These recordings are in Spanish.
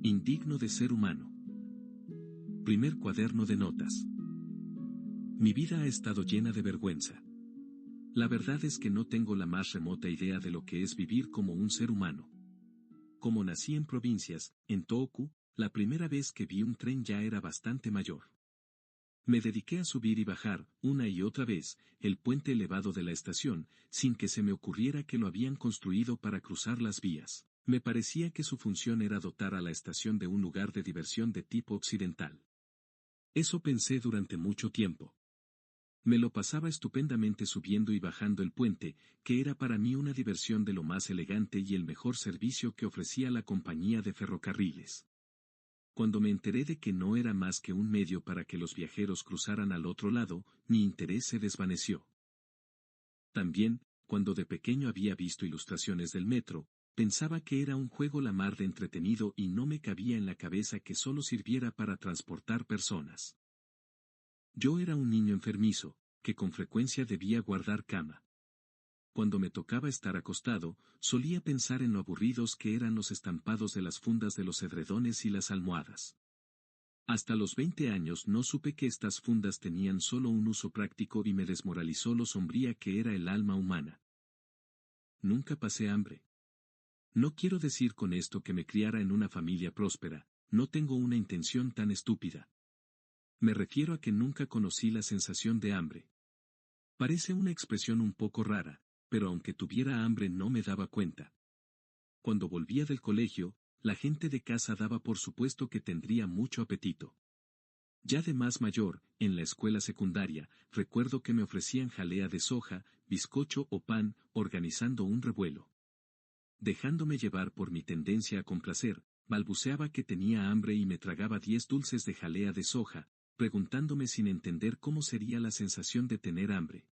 Indigno de ser humano. Primer cuaderno de notas. Mi vida ha estado llena de vergüenza. La verdad es que no tengo la más remota idea de lo que es vivir como un ser humano. Como nací en provincias, en Tohoku, la primera vez que vi un tren ya era bastante mayor. Me dediqué a subir y bajar, una y otra vez, el puente elevado de la estación, sin que se me ocurriera que lo habían construido para cruzar las vías. Me parecía que su función era dotar a la estación de un lugar de diversión de tipo occidental. Eso pensé durante mucho tiempo. Me lo pasaba estupendamente subiendo y bajando el puente, que era para mí una diversión de lo más elegante y el mejor servicio que ofrecía la compañía de ferrocarriles. Cuando me enteré de que no era más que un medio para que los viajeros cruzaran al otro lado, mi interés se desvaneció. También, cuando de pequeño había visto ilustraciones del metro, pensaba que era un juego la mar de entretenido y no me cabía en la cabeza que solo sirviera para transportar personas. Yo era un niño enfermizo, que con frecuencia debía guardar cama. Cuando me tocaba estar acostado, solía pensar en lo aburridos que eran los estampados de las fundas de los edredones y las almohadas. Hasta los 20 años no supe que estas fundas tenían solo un uso práctico y me desmoralizó lo sombría que era el alma humana. Nunca pasé hambre. No quiero decir con esto que me criara en una familia próspera, no tengo una intención tan estúpida. Me refiero a que nunca conocí la sensación de hambre. Parece una expresión un poco rara, pero aunque tuviera hambre no me daba cuenta. Cuando volvía del colegio, la gente de casa daba por supuesto que tendría mucho apetito. Ya de más mayor, en la escuela secundaria, recuerdo que me ofrecían jalea de soja, bizcocho o pan, organizando un revuelo. Dejándome llevar por mi tendencia a complacer, balbuceaba que tenía hambre y me tragaba 10 dulces de jalea de soja, preguntándome sin entender cómo sería la sensación de tener hambre.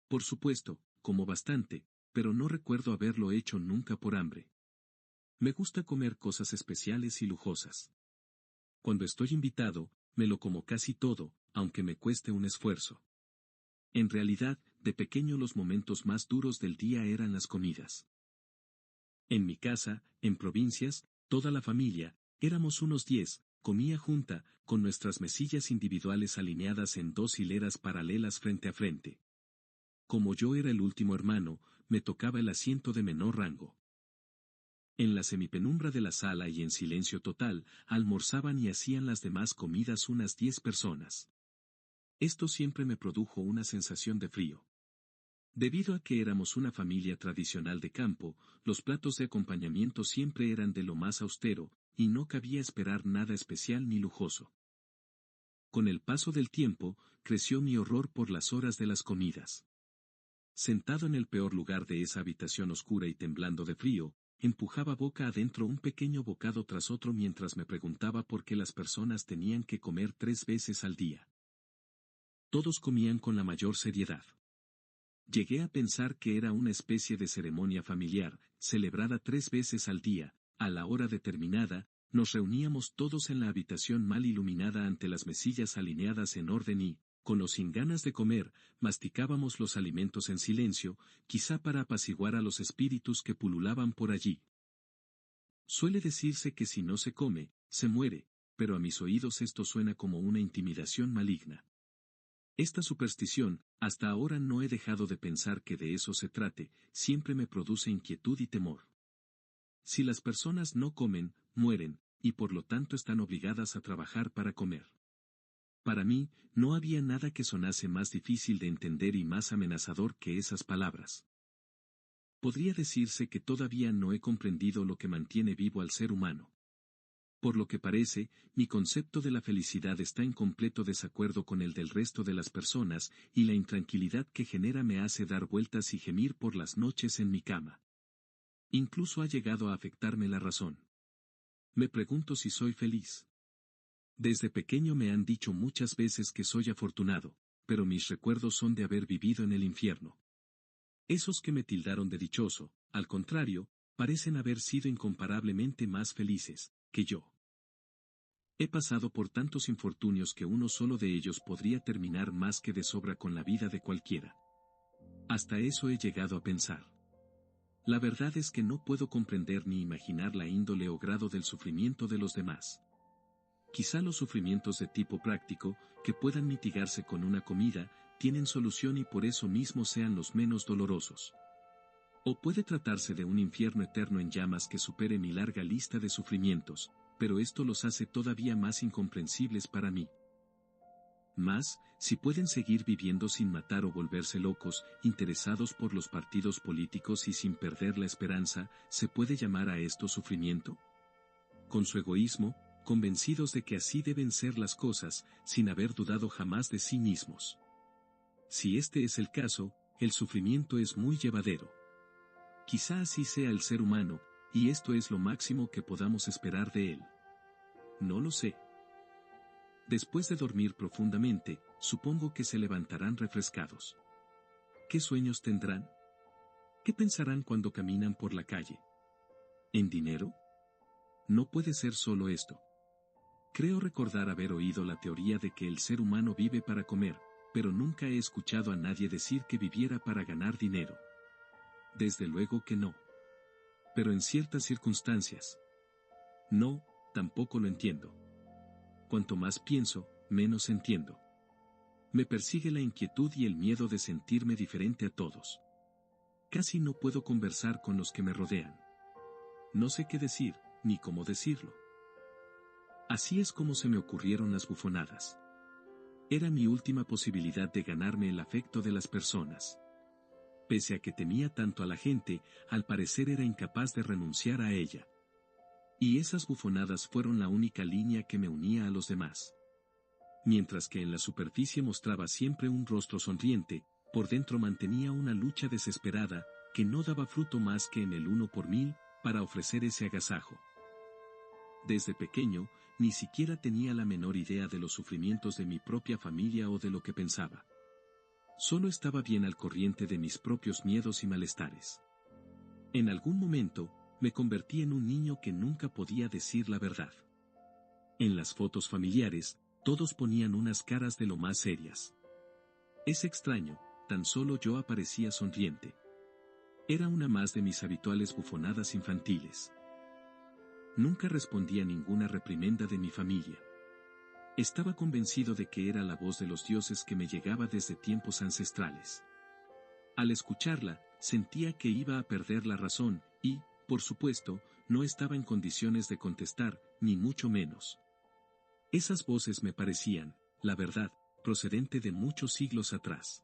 Por supuesto, como bastante, pero no recuerdo haberlo hecho nunca por hambre. Me gusta comer cosas especiales y lujosas. Cuando estoy invitado, me lo como casi todo, aunque me cueste un esfuerzo. En realidad, de pequeño los momentos más duros del día eran las comidas. En mi casa, en provincias, toda la familia, éramos unos 10, comía junta, con nuestras mesillas individuales alineadas en 2 hileras paralelas frente a frente. Como yo era el último hermano, me tocaba el asiento de menor rango. En la semipenumbra de la sala y en silencio total, almorzaban y hacían las demás comidas unas 10 personas. Esto siempre me produjo una sensación de frío. Debido a que éramos una familia tradicional de campo, los platos de acompañamiento siempre eran de lo más austero, y no cabía esperar nada especial ni lujoso. Con el paso del tiempo, creció mi horror por las horas de las comidas. Sentado en el peor lugar de esa habitación oscura y temblando de frío, empujaba boca adentro un pequeño bocado tras otro mientras me preguntaba por qué las personas tenían que comer 3 veces al día. Todos comían con la mayor seriedad. Llegué a pensar que era una especie de ceremonia familiar, celebrada 3 veces al día. A la hora determinada, nos reuníamos todos en la habitación mal iluminada ante las mesillas alineadas en orden y, con o sin ganas de comer, masticábamos los alimentos en silencio, quizá para apaciguar a los espíritus que pululaban por allí. Suele decirse que si no se come, se muere, pero a mis oídos esto suena como una intimidación maligna. Esta superstición, hasta ahora no he dejado de pensar que de eso se trate, siempre me produce inquietud y temor. Si las personas no comen, mueren, y por lo tanto están obligadas a trabajar para comer. Para mí, no había nada que sonase más difícil de entender y más amenazador que esas palabras. Podría decirse que todavía no he comprendido lo que mantiene vivo al ser humano. Por lo que parece, mi concepto de la felicidad está en completo desacuerdo con el del resto de las personas, y la intranquilidad que genera me hace dar vueltas y gemir por las noches en mi cama. Incluso ha llegado a afectarme la razón. Me pregunto si soy feliz. Desde pequeño me han dicho muchas veces que soy afortunado, pero mis recuerdos son de haber vivido en el infierno. Esos que me tildaron de dichoso, al contrario, parecen haber sido incomparablemente más felices que yo. He pasado por tantos infortunios que uno solo de ellos podría terminar más que de sobra con la vida de cualquiera. Hasta eso he llegado a pensar. La verdad es que no puedo comprender ni imaginar la índole o grado del sufrimiento de los demás. Quizá los sufrimientos de tipo práctico, que puedan mitigarse con una comida, tienen solución y por eso mismo sean los menos dolorosos. O puede tratarse de un infierno eterno en llamas que supere mi larga lista de sufrimientos, pero esto los hace todavía más incomprensibles para mí. Más, si pueden seguir viviendo sin matar o volverse locos, interesados por los partidos políticos y sin perder la esperanza, ¿se puede llamar a esto sufrimiento? Con su egoísmo, convencidos de que así deben ser las cosas, sin haber dudado jamás de sí mismos. Si este es el caso, el sufrimiento es muy llevadero. Quizá así sea el ser humano, y esto es lo máximo que podamos esperar de él. No lo sé. Después de dormir profundamente, supongo que se levantarán refrescados. ¿Qué sueños tendrán? ¿Qué pensarán cuando caminan por la calle? ¿En dinero? No puede ser solo esto. Creo recordar haber oído la teoría de que el ser humano vive para comer, pero nunca he escuchado a nadie decir que viviera para ganar dinero. Desde luego que no. Pero en ciertas circunstancias. No, tampoco lo entiendo. Cuanto más pienso, menos entiendo. Me persigue la inquietud y el miedo de sentirme diferente a todos. Casi no puedo conversar con los que me rodean. No sé qué decir, ni cómo decirlo. Así es como se me ocurrieron las bufonadas. Era mi última posibilidad de ganarme el afecto de las personas. Pese a que temía tanto a la gente, al parecer era incapaz de renunciar a ella. Y esas bufonadas fueron la única línea que me unía a los demás. Mientras que en la superficie mostraba siempre un rostro sonriente, por dentro mantenía una lucha desesperada, que no daba fruto más que en el 1 por 1000, para ofrecer ese agasajo. Desde pequeño, ni siquiera tenía la menor idea de los sufrimientos de mi propia familia o de lo que pensaba. Solo estaba bien al corriente de mis propios miedos y malestares. En algún momento, me convertí en un niño que nunca podía decir la verdad. En las fotos familiares, todos ponían unas caras de lo más serias. Es extraño, tan solo yo aparecía sonriente. Era una más de mis habituales bufonadas infantiles. Nunca respondí a ninguna reprimenda de mi familia. Estaba convencido de que era la voz de los dioses que me llegaba desde tiempos ancestrales. Al escucharla, sentía que iba a perder la razón, y, por supuesto, no estaba en condiciones de contestar, ni mucho menos. Esas voces me parecían, la verdad, procedente de muchos siglos atrás.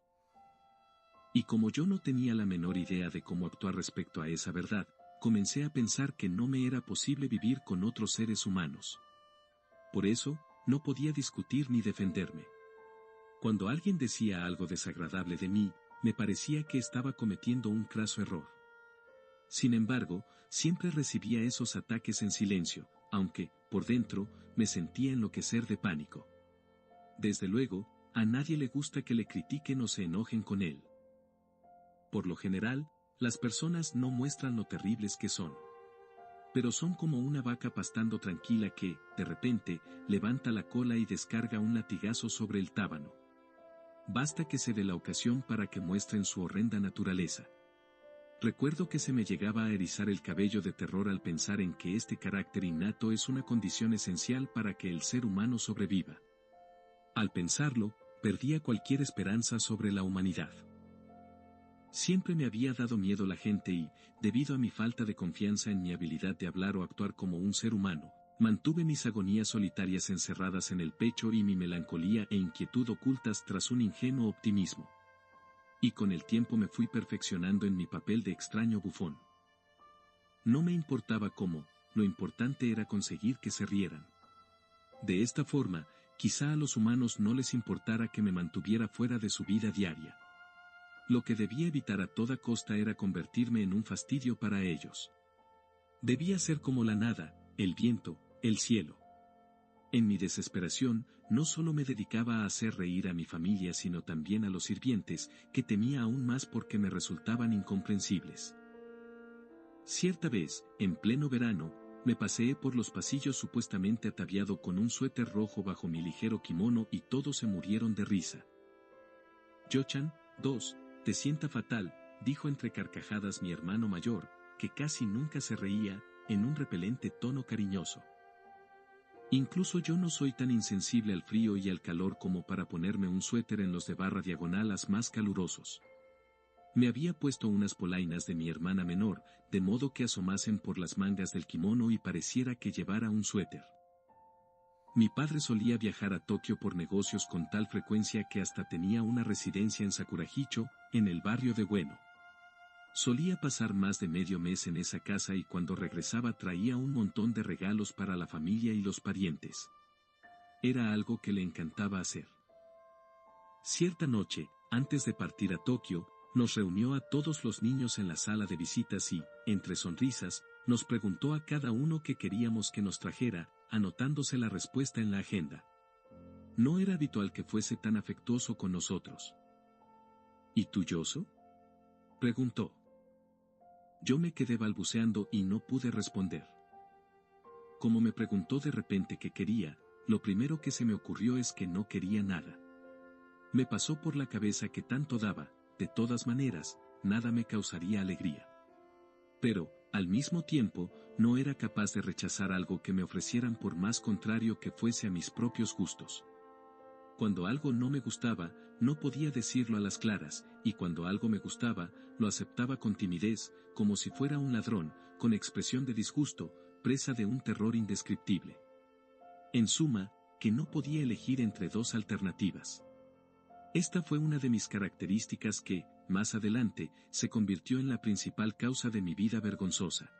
Y como yo no tenía la menor idea de cómo actuar respecto a esa verdad, comencé a pensar que no me era posible vivir con otros seres humanos. Por eso, no podía discutir ni defenderme. Cuando alguien decía algo desagradable de mí, me parecía que estaba cometiendo un craso error. Sin embargo, siempre recibía esos ataques en silencio, aunque, por dentro, me sentía enloquecer de pánico. Desde luego, a nadie le gusta que le critiquen o se enojen con él. Por lo general, las personas no muestran lo terribles que son. Pero son como una vaca pastando tranquila que, de repente, levanta la cola y descarga un latigazo sobre el tábano. Basta que se dé la ocasión para que muestren su horrenda naturaleza. Recuerdo que se me llegaba a erizar el cabello de terror al pensar en que este carácter innato es una condición esencial para que el ser humano sobreviva. Al pensarlo, perdía cualquier esperanza sobre la humanidad. Siempre me había dado miedo la gente y, debido a mi falta de confianza en mi habilidad de hablar o actuar como un ser humano, mantuve mis agonías solitarias encerradas en el pecho y mi melancolía e inquietud ocultas tras un ingenuo optimismo. Y con el tiempo me fui perfeccionando en mi papel de extraño bufón. No me importaba cómo, lo importante era conseguir que se rieran. De esta forma, quizá a los humanos no les importara que me mantuviera fuera de su vida diaria. Lo que debía evitar a toda costa era convertirme en un fastidio para ellos. Debía ser como la nada, el viento, el cielo. En mi desesperación, no solo me dedicaba a hacer reír a mi familia sino también a los sirvientes, que temía aún más porque me resultaban incomprensibles. Cierta vez, en pleno verano, me paseé por los pasillos supuestamente ataviado con un suéter rojo bajo mi ligero kimono y todos se murieron de risa. Yochan, 2, te sienta fatal, dijo entre carcajadas mi hermano mayor, que casi nunca se reía, en un repelente tono cariñoso. Incluso yo no soy tan insensible al frío y al calor como para ponerme un suéter en los de barra diagonalas más calurosos. Me había puesto unas polainas de mi hermana menor, de modo que asomasen por las mangas del kimono y pareciera que llevara un suéter. Mi padre solía viajar a Tokio por negocios con tal frecuencia que hasta tenía una residencia en Sakurahicho, en el barrio de Ueno. Solía pasar más de medio mes en esa casa y cuando regresaba traía un montón de regalos para la familia y los parientes. Era algo que le encantaba hacer. Cierta noche, antes de partir a Tokio, nos reunió a todos los niños en la sala de visitas y, entre sonrisas, nos preguntó a cada uno qué queríamos que nos trajera, anotándose la respuesta en la agenda. No era habitual que fuese tan afectuoso con nosotros. ¿Y tú, Yoso?, preguntó. Yo me quedé balbuceando y no pude responder. Como me preguntó de repente qué quería, lo primero que se me ocurrió es que no quería nada. Me pasó por la cabeza que tanto daba, de todas maneras, nada me causaría alegría. Pero, al mismo tiempo, no era capaz de rechazar algo que me ofrecieran por más contrario que fuese a mis propios gustos. Cuando algo no me gustaba, no podía decirlo a las claras, y cuando algo me gustaba, lo aceptaba con timidez, como si fuera un ladrón, con expresión de disgusto, presa de un terror indescriptible. En suma, que no podía elegir entre dos alternativas. Esta fue una de mis características que, más adelante, se convirtió en la principal causa de mi vida vergonzosa.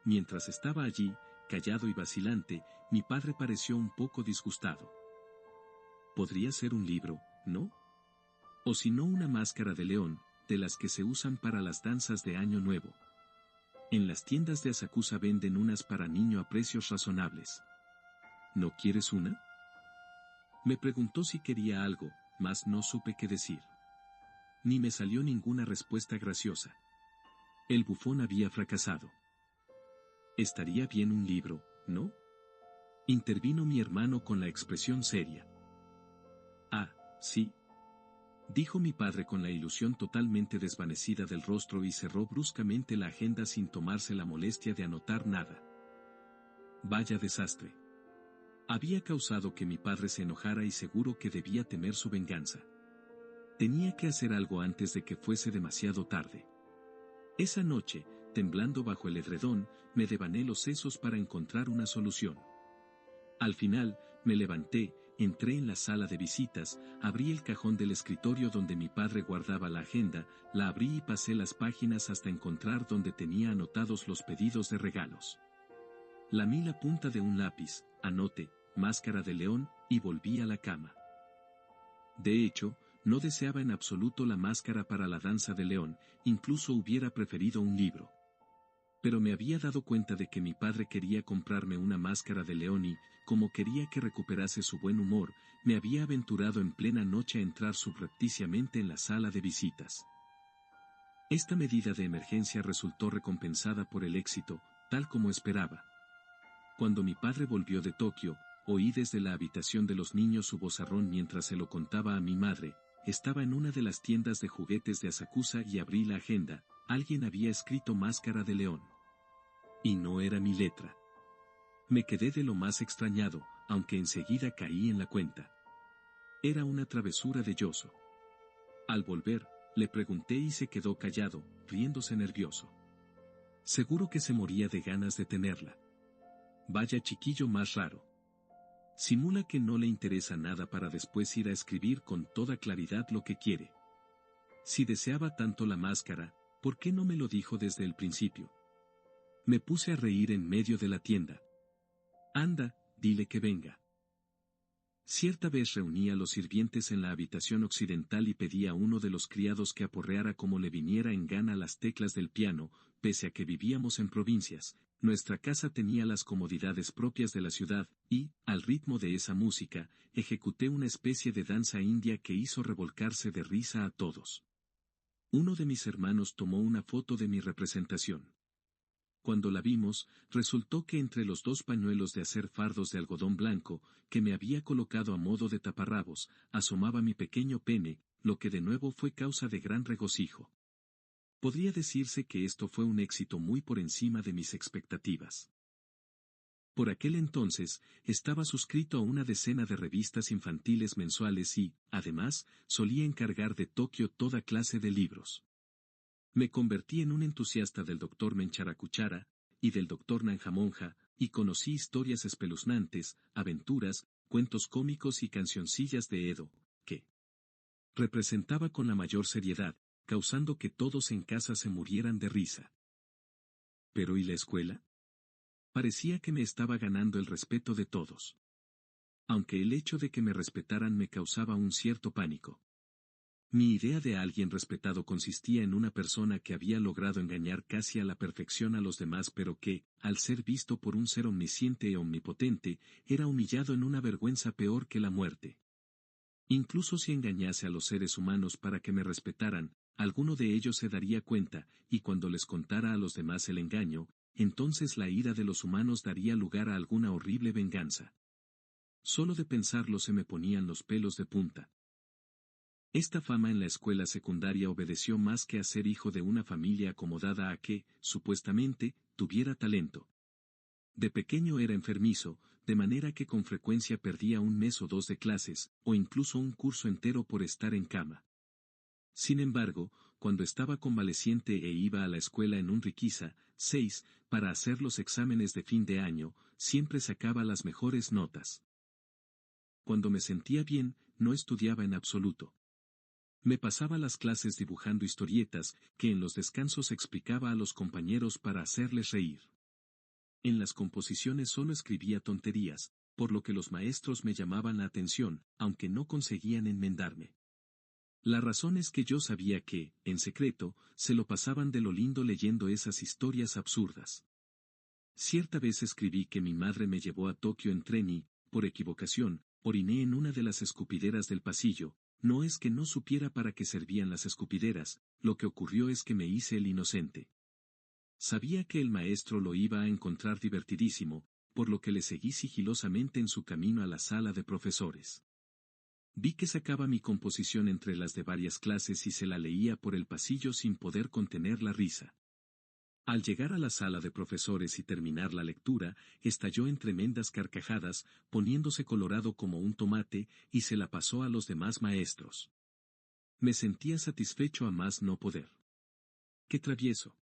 Mientras estaba allí, callado y vacilante, mi padre pareció un poco disgustado. Podría ser un libro, ¿no? O si no una máscara de león, de las que se usan para las danzas de Año Nuevo. En las tiendas de Asakusa venden unas para niño a precios razonables. ¿No quieres una? Me preguntó si quería algo, mas no supe qué decir. Ni me salió ninguna respuesta graciosa. El bufón había fracasado. Estaría bien un libro, ¿no? Intervino mi hermano con la expresión seria. Ah, sí, dijo mi padre con la ilusión totalmente desvanecida del rostro y cerró bruscamente la agenda sin tomarse la molestia de anotar nada. Vaya desastre. Había causado que mi padre se enojara y seguro que debía temer su venganza. Tenía que hacer algo antes de que fuese demasiado tarde. Esa noche, temblando bajo el edredón, me devané los sesos para encontrar una solución. Al final, me levanté, entré en la sala de visitas, abrí el cajón del escritorio donde mi padre guardaba la agenda, la abrí y pasé las páginas hasta encontrar donde tenía anotados los pedidos de regalos. Lamí la punta de un lápiz, anoté, máscara de león, y volví a la cama. De hecho, no deseaba en absoluto la máscara para la danza de león, incluso hubiera preferido un libro. Pero me había dado cuenta de que mi padre quería comprarme una máscara de león y, como quería que recuperase su buen humor, me había aventurado en plena noche a entrar subrepticiamente en la sala de visitas. Esta medida de emergencia resultó recompensada por el éxito, tal como esperaba. Cuando mi padre volvió de Tokio, oí desde la habitación de los niños su vozarrón mientras se lo contaba a mi madre. Estaba en una de las tiendas de juguetes de Asakusa y abrí la agenda. Alguien había escrito máscara de león. Y no era mi letra. Me quedé de lo más extrañado, aunque enseguida caí en la cuenta. Era una travesura de Yoso. Al volver, le pregunté y se quedó callado, riéndose nervioso. Seguro que se moría de ganas de tenerla. Vaya chiquillo más raro. Simula que no le interesa nada para después ir a escribir con toda claridad lo que quiere. Si deseaba tanto la máscara, ¿por qué no me lo dijo desde el principio? Me puse a reír en medio de la tienda. Anda, dile que venga. Cierta vez reuní a los sirvientes en la habitación occidental y pedí a uno de los criados que aporreara como le viniera en gana las teclas del piano, pese a que vivíamos en provincias. Nuestra casa tenía las comodidades propias de la ciudad, y, al ritmo de esa música, ejecuté una especie de danza india que hizo revolcarse de risa a todos. Uno de mis hermanos tomó una foto de mi representación. Cuando la vimos, resultó que entre los dos pañuelos de hacer fardos de algodón blanco, que me había colocado a modo de taparrabos, asomaba mi pequeño pene, lo que de nuevo fue causa de gran regocijo. Podría decirse que esto fue un éxito muy por encima de mis expectativas. Por aquel entonces, estaba suscrito a una decena de revistas infantiles mensuales y, además, solía encargar de Tokio toda clase de libros. Me convertí en un entusiasta del Dr. Mencharakuchara y del Dr. Nanjamonja, y conocí historias espeluznantes, aventuras, cuentos cómicos y cancioncillas de Edo, que representaba con la mayor seriedad, causando que todos en casa se murieran de risa. ¿Pero y la escuela? Parecía que me estaba ganando el respeto de todos. Aunque el hecho de que me respetaran me causaba un cierto pánico. Mi idea de alguien respetado consistía en una persona que había logrado engañar casi a la perfección a los demás, pero que, al ser visto por un ser omnisciente e omnipotente, era humillado en una vergüenza peor que la muerte. Incluso si engañase a los seres humanos para que me respetaran, alguno de ellos se daría cuenta, y cuando les contara a los demás el engaño, entonces la ira de los humanos daría lugar a alguna horrible venganza. Solo de pensarlo se me ponían los pelos de punta. Esta fama en la escuela secundaria obedeció más que a ser hijo de una familia acomodada a que, supuestamente, tuviera talento. De pequeño era enfermizo, de manera que con frecuencia perdía un mes o dos de clases, o incluso un curso entero por estar en cama. Sin embargo, cuando estaba convaleciente e iba a la escuela en un Riquisa 6, para hacer los exámenes de fin de año, siempre sacaba las mejores notas. Cuando me sentía bien, no estudiaba en absoluto. Me pasaba las clases dibujando historietas, que en los descansos explicaba a los compañeros para hacerles reír. En las composiciones solo escribía tonterías, por lo que los maestros me llamaban la atención, aunque no conseguían enmendarme. La razón es que yo sabía que, en secreto, se lo pasaban de lo lindo leyendo esas historias absurdas. Cierta vez escribí que mi madre me llevó a Tokio en tren y, por equivocación, oriné en una de las escupideras del pasillo. No es que no supiera para qué servían las escupideras, lo que ocurrió es que me hice el inocente. Sabía que el maestro lo iba a encontrar divertidísimo, por lo que le seguí sigilosamente en su camino a la sala de profesores. Vi que sacaba mi composición entre las de varias clases y se la leía por el pasillo sin poder contener la risa. Al llegar a la sala de profesores y terminar la lectura, estalló en tremendas carcajadas, poniéndose colorado como un tomate, y se la pasó a los demás maestros. Me sentía satisfecho a más no poder. ¡Qué travieso!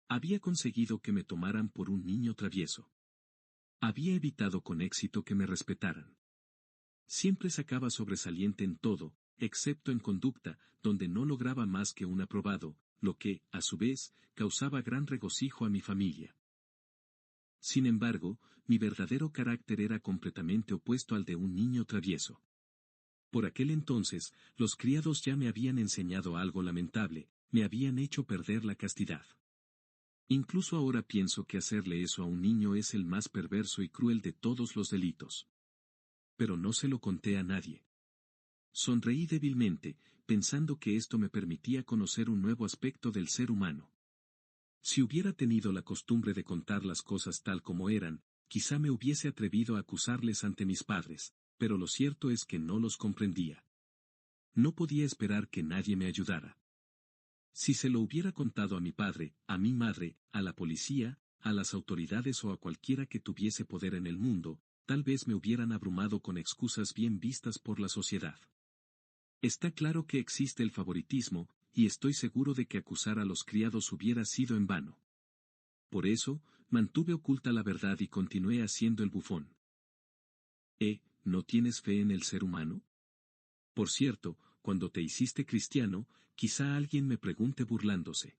Había conseguido que me tomaran por un niño travieso. Había evitado con éxito que me respetaran. Siempre sacaba sobresaliente en todo, excepto en conducta, donde no lograba más que un aprobado, lo que, a su vez, causaba gran regocijo a mi familia. Sin embargo, mi verdadero carácter era completamente opuesto al de un niño travieso. Por aquel entonces, los criados ya me habían enseñado algo lamentable, me habían hecho perder la castidad. Incluso ahora pienso que hacerle eso a un niño es el más perverso y cruel de todos los delitos. Pero no se lo conté a nadie. Sonreí débilmente, pensando que esto me permitía conocer un nuevo aspecto del ser humano. Si hubiera tenido la costumbre de contar las cosas tal como eran, quizá me hubiese atrevido a acusarles ante mis padres, pero lo cierto es que no los comprendía. No podía esperar que nadie me ayudara. Si se lo hubiera contado a mi padre, a mi madre, a la policía, a las autoridades o a cualquiera que tuviese poder en el mundo, tal vez me hubieran abrumado con excusas bien vistas por la sociedad. Está claro que existe el favoritismo, y estoy seguro de que acusar a los criados hubiera sido en vano. Por eso, mantuve oculta la verdad y continué haciendo el bufón. ¿No tienes fe en el ser humano? Por cierto, cuando te hiciste cristiano, quizá alguien me pregunte burlándose.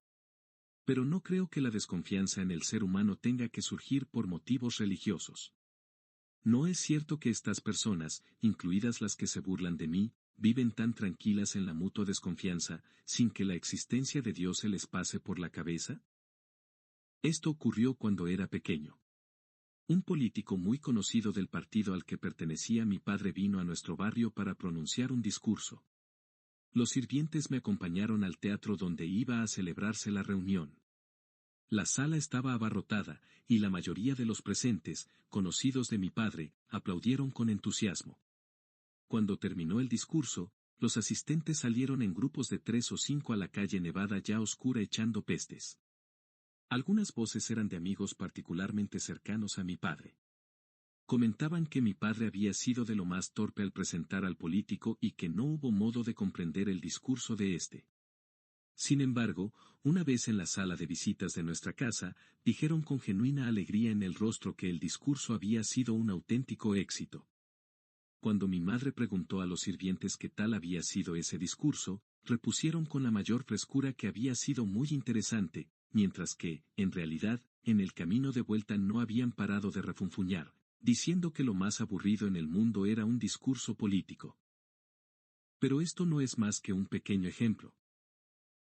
Pero no creo que la desconfianza en el ser humano tenga que surgir por motivos religiosos. ¿No es cierto que estas personas, incluidas las que se burlan de mí, viven tan tranquilas en la mutua desconfianza, sin que la existencia de Dios se les pase por la cabeza? Esto ocurrió cuando era pequeño. Un político muy conocido del partido al que pertenecía mi padre vino a nuestro barrio para pronunciar un discurso. Los sirvientes me acompañaron al teatro donde iba a celebrarse la reunión. La sala estaba abarrotada, y la mayoría de los presentes, conocidos de mi padre, aplaudieron con entusiasmo. Cuando terminó el discurso, Los asistentes salieron en grupos de 3 o 5 a la calle nevada ya oscura echando pestes. Algunas voces eran de amigos particularmente cercanos a mi padre. Comentaban que mi padre había sido de lo más torpe al presentar al político y que no hubo modo de comprender el discurso de éste. Sin embargo, una vez en la sala de visitas de nuestra casa, dijeron con genuina alegría en el rostro que el discurso había sido un auténtico éxito. Cuando mi madre preguntó a los sirvientes qué tal había sido ese discurso, repusieron con la mayor frescura que había sido muy interesante, mientras que, en realidad, en el camino de vuelta no habían parado de refunfuñar, diciendo que lo más aburrido en el mundo era un discurso político. Pero esto no es más que un pequeño ejemplo.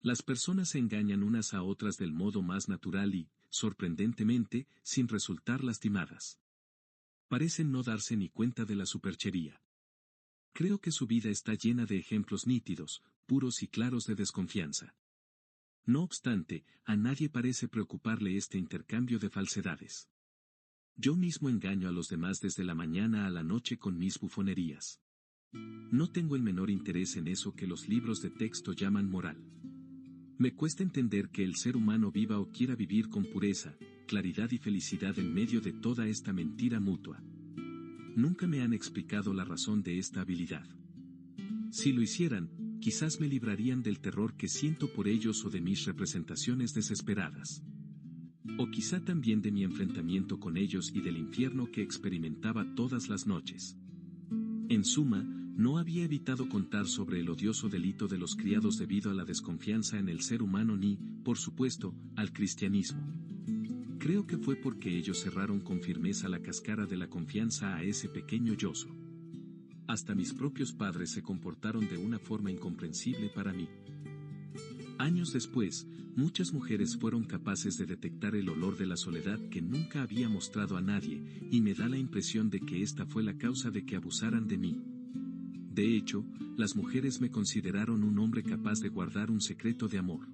Las personas se engañan unas a otras del modo más natural y, sorprendentemente, sin resultar lastimadas. Parecen no darse ni cuenta de la superchería. Creo que su vida está llena de ejemplos nítidos, puros y claros de desconfianza. No obstante, a nadie parece preocuparle este intercambio de falsedades. Yo mismo engaño a los demás desde la mañana a la noche con mis bufonerías. No tengo el menor interés en eso que los libros de texto llaman moral. Me cuesta entender que el ser humano viva o quiera vivir con pureza, claridad y felicidad en medio de toda esta mentira mutua. Nunca me han explicado la razón de esta habilidad. Si lo hicieran, quizás me librarían del terror que siento por ellos o de mis representaciones desesperadas. O quizá también de mi enfrentamiento con ellos y del infierno que experimentaba todas las noches. En suma, no había evitado contar sobre el odioso delito de los criados debido a la desconfianza en el ser humano ni, por supuesto, al cristianismo. Creo que fue porque ellos cerraron con firmeza la cáscara de la confianza a ese pequeño yoso. Hasta mis propios padres se comportaron de una forma incomprensible para mí. Años después, muchas mujeres fueron capaces de detectar el olor de la soledad que nunca había mostrado a nadie, y me da la impresión de que esta fue la causa de que abusaran de mí. De hecho, las mujeres me consideraron un hombre capaz de guardar un secreto de amor.